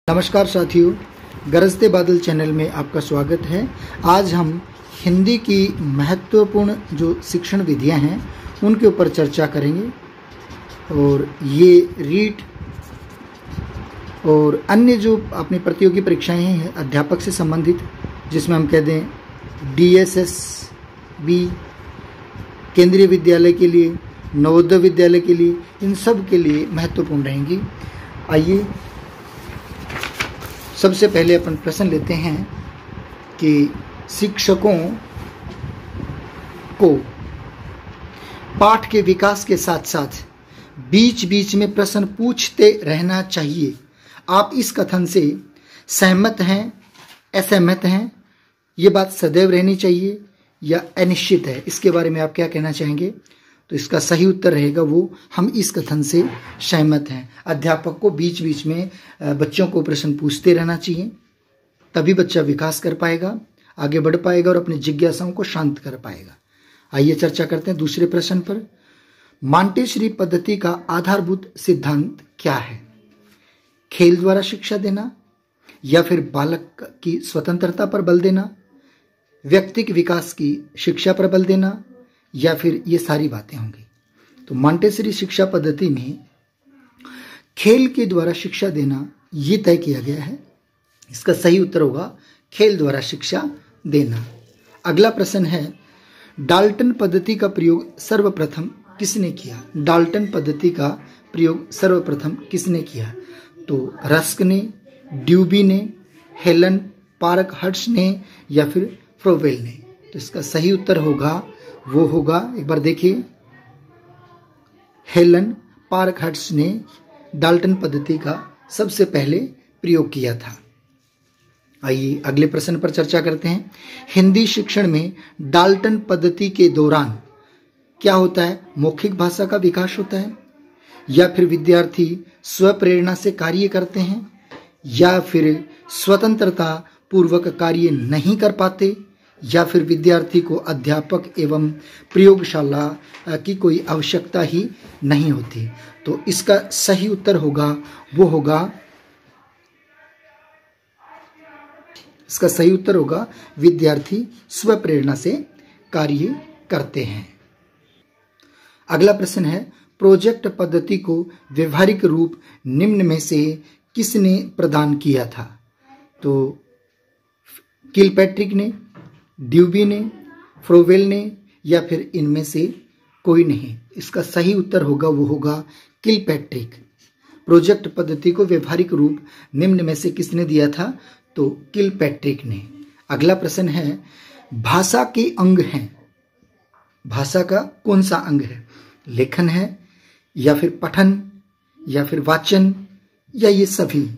नमस्कार साथियों, गरजते बादल चैनल में आपका स्वागत है। आज हम हिंदी की महत्वपूर्ण जो शिक्षण विधियां हैं उनके ऊपर चर्चा करेंगे और ये रीट और अन्य जो अपनी प्रतियोगी परीक्षाएं हैं अध्यापक से संबंधित, जिसमें हम कह दें DSSB, केंद्रीय विद्यालय के लिए, नवोदय विद्यालय के लिए, इन सब के लिए महत्वपूर्ण रहेंगी। आइए सबसे पहले अपन प्रश्न लेते हैं कि शिक्षकों को पाठ के विकास के साथ साथ बीच बीच में प्रश्न पूछते रहना चाहिए। आप इस कथन से सहमत हैं, असहमत हैं? ये बात सदैव रहनी चाहिए या अनिश्चित है? इसके बारे में आप क्या कहना चाहेंगे? तो इसका सही उत्तर रहेगा वो हम इस कथन से सहमत हैं। अध्यापक को बीच बीच में बच्चों को प्रश्न पूछते रहना चाहिए, तभी बच्चा विकास कर पाएगा, आगे बढ़ पाएगा और अपनी जिज्ञासाओं को शांत कर पाएगा। आइए चर्चा करते हैं दूसरे प्रश्न पर। मांटेसरी पद्धति का आधारभूत सिद्धांत क्या है? खेल द्वारा शिक्षा देना, या फिर बालक की स्वतंत्रता पर बल देना, व्यक्तिक विकास की शिक्षा पर बल देना, या फिर ये सारी बातें होंगी? तो मांटेसरी शिक्षा पद्धति में खेल के द्वारा शिक्षा देना ये तय किया गया है। इसका सही उत्तर होगा खेल द्वारा शिक्षा देना। अगला प्रश्न है, डाल्टन पद्धति का प्रयोग सर्वप्रथम किसने किया? डाल्टन पद्धति का प्रयोग सर्वप्रथम किसने किया? तो रस्क ने, ड्यूबी ने, हेलन पार्कहर्स्ट ने, या फिर फ्रोवेल ने? तो इसका सही उत्तर होगा वो होगा, एक बार देखिए, हेलन पार्कहर्स्ट ने डाल्टन पद्धति का सबसे पहले प्रयोग किया था। आइए अगले प्रश्न पर चर्चा करते हैं। हिंदी शिक्षण में डाल्टन पद्धति के दौरान क्या होता है? मौखिक भाषा का विकास होता है, या फिर विद्यार्थी स्वप्रेरणा से कार्य करते हैं, या फिर स्वतंत्रता पूर्वक कार्य नहीं कर पाते, या फिर विद्यार्थी को अध्यापक एवं प्रयोगशाला की कोई आवश्यकता ही नहीं होती? तो इसका सही उत्तर होगा वो होगा, इसका सही उत्तर होगा विद्यार्थी स्वप्रेरणा से कार्य करते हैं। अगला प्रश्न है, प्रोजेक्ट पद्धति को व्यवहारिक रूप निम्न में से किसने प्रदान किया था? तो किलपैट्रिक ने, ड्यूबी ने, फ्रोवेल ने, या फिर इनमें से कोई नहीं? इसका सही उत्तर होगा वो होगा किलपैट्रिक। प्रोजेक्ट पद्धति को व्यवहारिक रूप निम्न में से किसने दिया था? तो किलपैट्रिक ने। अगला प्रश्न है, भाषा के अंग हैं, भाषा का कौन सा अंग है? लेखन है, या फिर पठन, या फिर वाचन, या ये सभी?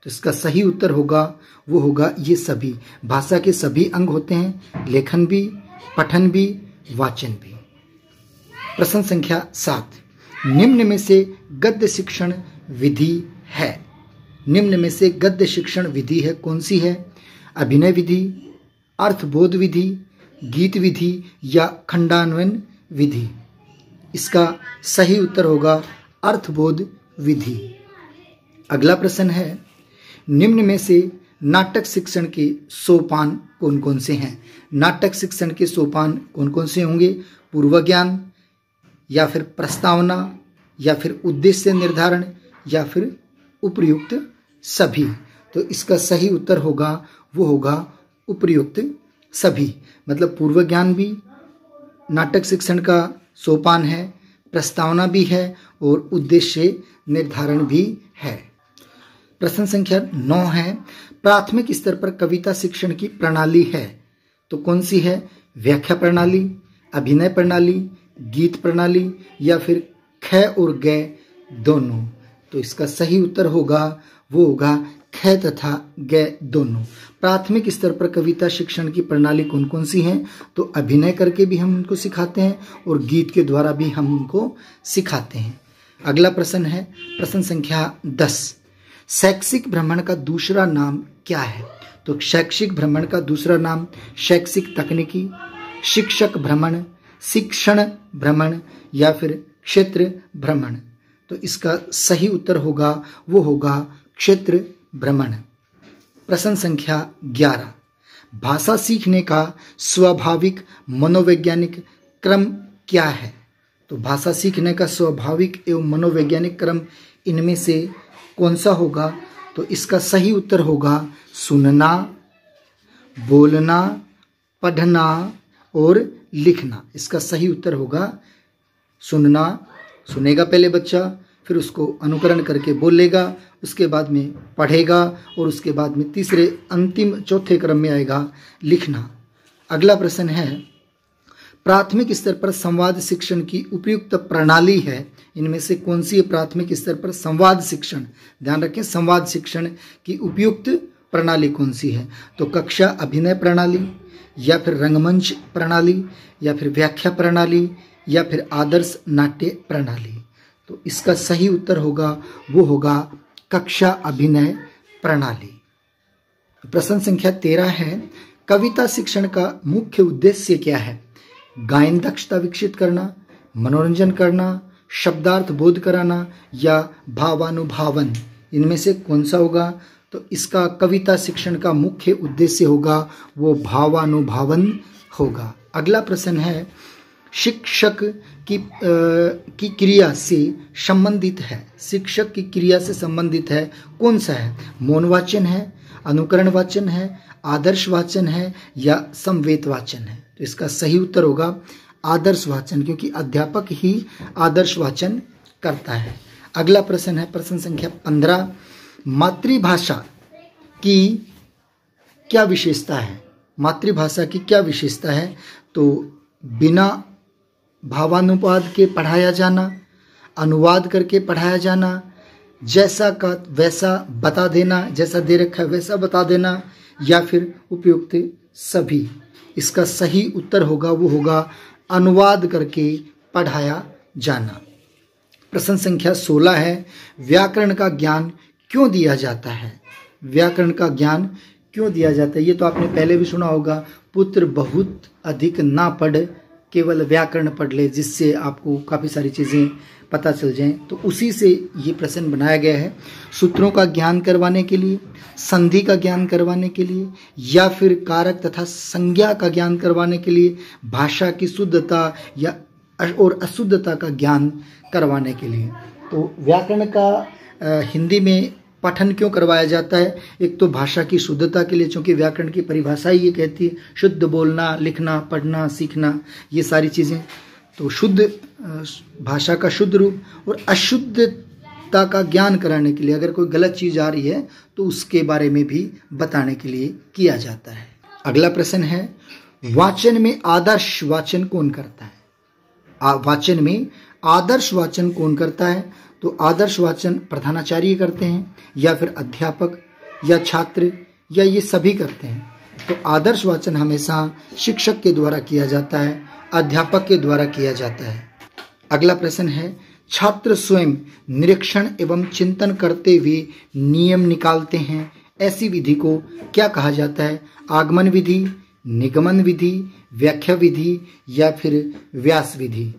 तो इसका सही उत्तर होगा वो होगा ये सभी। भाषा के सभी अंग होते हैं, लेखन भी, पठन भी, वाचन भी। प्रश्न संख्या 7, निम्न में से गद्य शिक्षण विधि है? निम्न में से गद्य शिक्षण विधि है कौन सी है? अभिनय विधि, अर्थबोध विधि, गीत विधि, या खंडान्वयन विधि? इसका सही उत्तर होगा अर्थबोध विधि। अगला प्रश्न है, निम्न में से नाटक शिक्षण के सोपान कौन कौन से हैं? नाटक शिक्षण के सोपान कौन कौन से होंगे? पूर्व ज्ञान, या फिर प्रस्तावना, या फिर उद्देश्य निर्धारण, या फिर उपर्युक्त सभी? तो इसका सही उत्तर होगा वो होगा उपर्युक्त सभी। मतलब पूर्व ज्ञान भी नाटक शिक्षण का सोपान है, प्रस्तावना भी है, और उद्देश्य निर्धारण भी है। प्रश्न संख्या 9 है, प्राथमिक स्तर पर कविता शिक्षण की प्रणाली है तो कौन सी है? व्याख्या प्रणाली, अभिनय प्रणाली, गीत प्रणाली, या फिर ख और ग दोनों? तो इसका सही उत्तर होगा वो होगा ख तथा ग दोनों। प्राथमिक स्तर पर कविता शिक्षण की प्रणाली कौन कौन सी हैं? तो अभिनय करके भी हम उनको सिखाते हैं और गीत के द्वारा भी हम उनको सिखाते हैं। अगला प्रश्न है प्रश्न संख्या 10, शैक्षिक भ्रमण का दूसरा नाम क्या है? तो शैक्षिक भ्रमण का दूसरा नाम शैक्षिक तकनीकी, शिक्षक भ्रमण, शिक्षण भ्रमण, या फिर क्षेत्र भ्रमण? तो इसका सही उत्तर होगा वो होगा क्षेत्र भ्रमण। प्रश्न संख्या 11, भाषा सीखने का स्वाभाविक मनोवैज्ञानिक क्रम क्या है? तो भाषा सीखने का स्वाभाविक एवं मनोवैज्ञानिक क्रम इनमें से कौन सा होगा? तो इसका सही उत्तर होगा सुनना, बोलना, पढ़ना और लिखना। इसका सही उत्तर होगा सुनना। सुनेगा पहले बच्चा, फिर उसको अनुकरण करके बोलेगा, उसके बाद में पढ़ेगा और उसके बाद में तीसरे अंतिम चौथे क्रम में आएगा लिखना। अगला प्रश्न है, प्राथमिक स्तर पर संवाद शिक्षण की उपयुक्त प्रणाली है, इनमें से कौन सी प्राथमिक स्तर पर संवाद शिक्षण, ध्यान रखें संवाद शिक्षण की उपयुक्त प्रणाली कौन सी है? तो कक्षा अभिनय प्रणाली, या फिर रंगमंच प्रणाली, या फिर व्याख्या प्रणाली, या फिर आदर्श नाट्य प्रणाली। तो इसका सही उत्तर होगा वो होगा कक्षा अभिनय प्रणाली। प्रश्न संख्या 13 है, कविता शिक्षण का मुख्य उद्देश्य क्या है? गायन दक्षता विकसित करना, मनोरंजन करना, शब्दार्थ बोध कराना या भावानुभावन, इनमें से कौन सा होगा? तो इसका कविता शिक्षण का मुख्य उद्देश्य होगा वो भावानुभावन होगा। अगला प्रश्न है, शिक्षक की क्रिया से संबंधित है, शिक्षक की क्रिया से संबंधित है कौन सा है? मौन वाचन है, अनुकरण वाचन है, आदर्श वाचन है या संवेद वाचन है? तो इसका सही उत्तर होगा आदर्श वाचन, क्योंकि अध्यापक ही आदर्श वाचन करता है। अगला प्रश्न है प्रश्न संख्या 15, मातृभाषा की क्या विशेषता है? मातृभाषा की क्या विशेषता है? तो बिना भावानुवाद के पढ़ाया जाना, अनुवाद करके पढ़ाया जाना, जैसा का वैसा बता देना, जैसा दे रखा है वैसा बता देना, या फिर उपयुक्त सभी। इसका सही उत्तर होगा वो होगा अनुवाद करके पढ़ाया जाना। प्रश्न संख्या 16 है, व्याकरण का ज्ञान क्यों दिया जाता है? व्याकरण का ज्ञान क्यों दिया जाता है? ये तो आपने पहले भी सुना होगा, पुत्र बहुत अधिक ना पढ़, केवल व्याकरण पढ़ ले, जिससे आपको काफ़ी सारी चीज़ें पता चल जाएं। तो उसी से ये प्रश्न बनाया गया है। सूत्रों का ज्ञान करवाने के लिए, संधि का ज्ञान करवाने के लिए, या फिर कारक तथा संज्ञा का ज्ञान करवाने के लिए, भाषा की शुद्धता या और अशुद्धता का ज्ञान करवाने के लिए। तो व्याकरण का हिंदी में पठन क्यों करवाया जाता है? एक तो भाषा की शुद्धता के लिए, क्योंकि व्याकरण की परिभाषा ही ये कहती है शुद्ध बोलना, लिखना, पढ़ना, सीखना, ये सारी चीज़ें। तो शुद्ध भाषा का शुद्ध रूप, और अशुद्धता का ज्ञान कराने के लिए, अगर कोई गलत चीज़ आ रही है तो उसके बारे में भी बताने के लिए किया जाता है। अगला प्रश्न है, वाचन में आदर्श वाचन कौन करता है? वाचन में आदर्श वाचन कौन करता है? तो आदर्श वाचन प्रधानाचार्य करते हैं, या फिर अध्यापक या छात्र, या ये सभी करते हैं। तो आदर्श वाचन हमेशा शिक्षक के द्वारा किया जाता है, अध्यापक के द्वारा किया जाता है। अगला प्रश्न है, छात्र स्वयं निरीक्षण एवं चिंतन करते हुए नियम निकालते हैं, ऐसी विधि को क्या कहा जाता है? आगमन विधि, निगमन विधि, व्याख्या विधि या फिर व्यास विधि?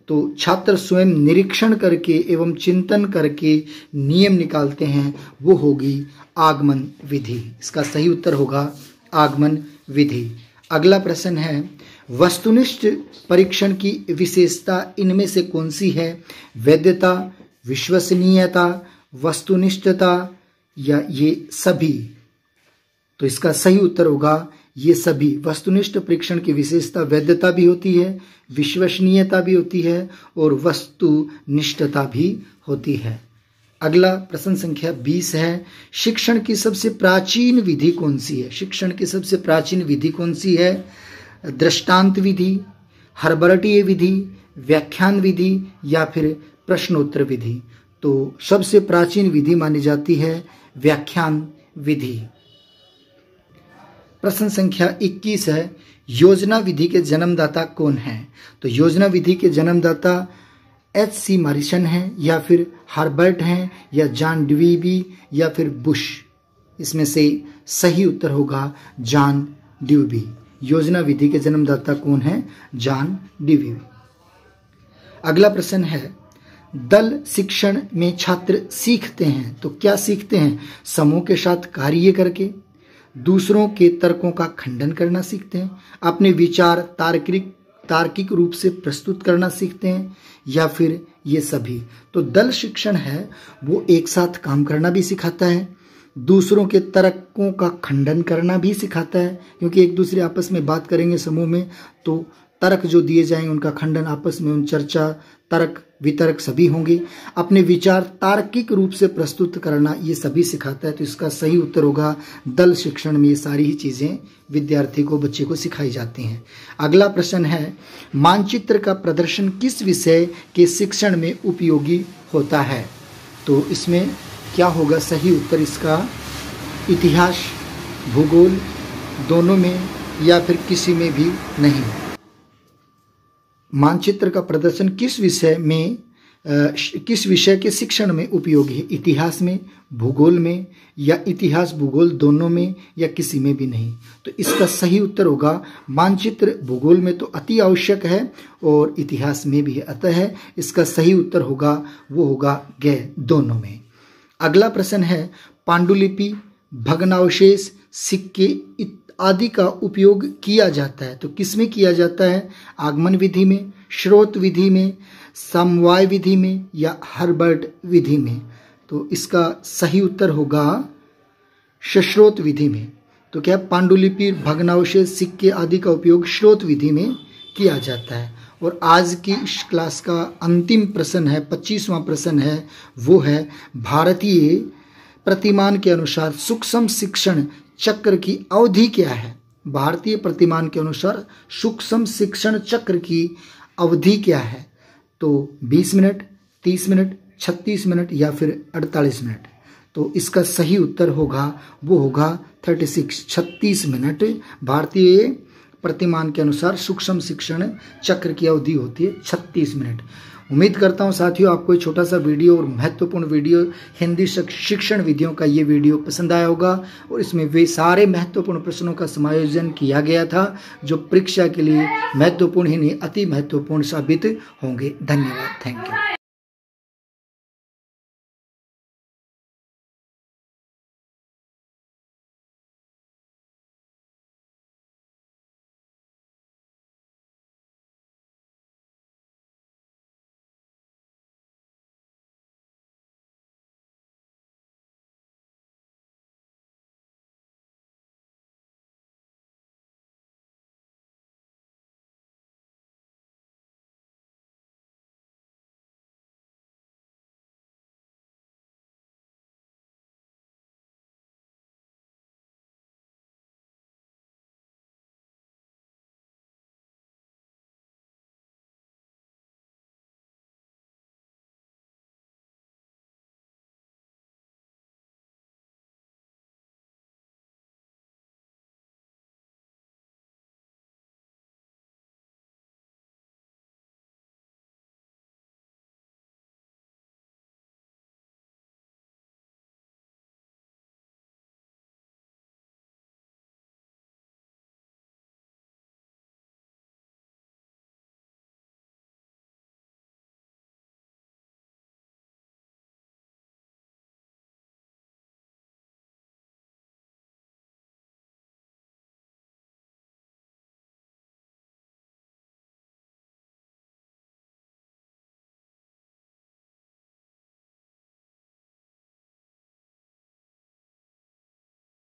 तो छात्र स्वयं निरीक्षण करके एवं चिंतन करके नियम निकालते हैं, वो होगी आगमन विधि। इसका सही उत्तर होगा आगमन विधि। अगला प्रश्न है, वस्तुनिष्ठ परीक्षण की विशेषता इनमें से कौन सी है? वैधता, विश्वसनीयता, वस्तुनिष्ठता या ये सभी? तो इसका सही उत्तर होगा ये सभी। वस्तुनिष्ठ परीक्षण की विशेषता वैधता भी होती है, विश्वसनीयता भी होती है और वस्तुनिष्ठता भी होती है। अगला प्रश्न संख्या 20 है, शिक्षण की सबसे प्राचीन विधि कौन सी है? शिक्षण की सबसे प्राचीन विधि कौन सी है? दृष्टांत विधि, हर्बर्टीय विधि, व्याख्यान विधि या फिर प्रश्नोत्तर विधि? तो सबसे प्राचीन विधि मानी जाती है व्याख्यान विधि। प्रश्न संख्या 21 है, योजना विधि के जन्मदाता कौन है? तो योजना विधि के जन्मदाता H.C. मॉरिसन हैं, या फिर हर्बर्ट हैं, या जॉन ड्यूबी या फिर बुश? इसमें से सही उत्तर होगा जॉन ड्यूबी। योजना विधि के जन्मदाता कौन है? जॉन ड्यूबी। अगला प्रश्न है, दल शिक्षण में छात्र सीखते हैं। तो क्या सीखते हैं? समूह के साथ कार्य करके दूसरों के तर्कों का खंडन करना सीखते हैं, अपने विचार तार्किक रूप से प्रस्तुत करना सीखते हैं, या फिर ये सभी। तो दल शिक्षण है वो एक साथ काम करना भी सिखाता है, दूसरों के तर्कों का खंडन करना भी सिखाता है, क्योंकि एक दूसरे आपस में बात करेंगे समूह में तो तर्क जो दिए जाएंगे उनका खंडन, आपस में उन चर्चा, तर्क वितर्क सभी होंगे। अपने विचार तार्किक रूप से प्रस्तुत करना ये सभी सिखाता है। तो इसका सही उत्तर होगा दल शिक्षण में ये सारी ही चीजें विद्यार्थी को, बच्चे को सिखाई जाती हैं। अगला प्रश्न है, मानचित्र का प्रदर्शन किस विषय के शिक्षण में उपयोगी होता है? तो इसमें क्या होगा सही उत्तर इसका? इतिहास, भूगोल, दोनों में या फिर किसी में भी नहीं। मानचित्र का प्रदर्शन किस विषय के शिक्षण में उपयोगी है? इतिहास में, भूगोल में, या इतिहास भूगोल दोनों में, या किसी में भी नहीं। तो इसका सही उत्तर होगा मानचित्र भूगोल में तो अति आवश्यक है और इतिहास में भी है, अतः इसका सही उत्तर होगा वो होगा ग, दोनों में। अगला प्रश्न है, पांडुलिपि, भग्नावशेष, सिक्के आदि का उपयोग किया जाता है। तो किसमें किया जाता है? आगमन विधि में, स्रोत विधि में, समवाय विधि में, या हर्बर्ट विधि में। तो इसका सही उत्तर होगा स्रोत विधि में। तो क्या पांडुलिपि, भग्नावशेष, सिक्के आदि का उपयोग स्रोत विधि में किया जाता है। और आज की इस क्लास का अंतिम प्रश्न है, 25वां प्रश्न है, वो है भारतीय प्रतिमान के अनुसार सूक्ष्म शिक्षण चक्र की अवधि क्या है? भारतीय प्रतिमान के अनुसार सूक्ष्म शिक्षण चक्र की अवधि क्या है? तो 20 मिनट, 30 मिनट, 36 मिनट, या फिर 48 मिनट। तो इसका सही उत्तर होगा वो होगा 36 मिनट। भारतीय प्रतिमान के अनुसार सूक्ष्म शिक्षण चक्र की अवधि होती है 36 मिनट। उम्मीद करता हूं साथियों आपको छोटा सा वीडियो और महत्वपूर्ण वीडियो हिंदी शिक्षण विधियों का ये वीडियो पसंद आया होगा, और इसमें वे सारे महत्वपूर्ण प्रश्नों का समायोजन किया गया था जो परीक्षा के लिए महत्वपूर्ण ही नहीं अति महत्वपूर्ण साबित होंगे। धन्यवाद, थैंक यू।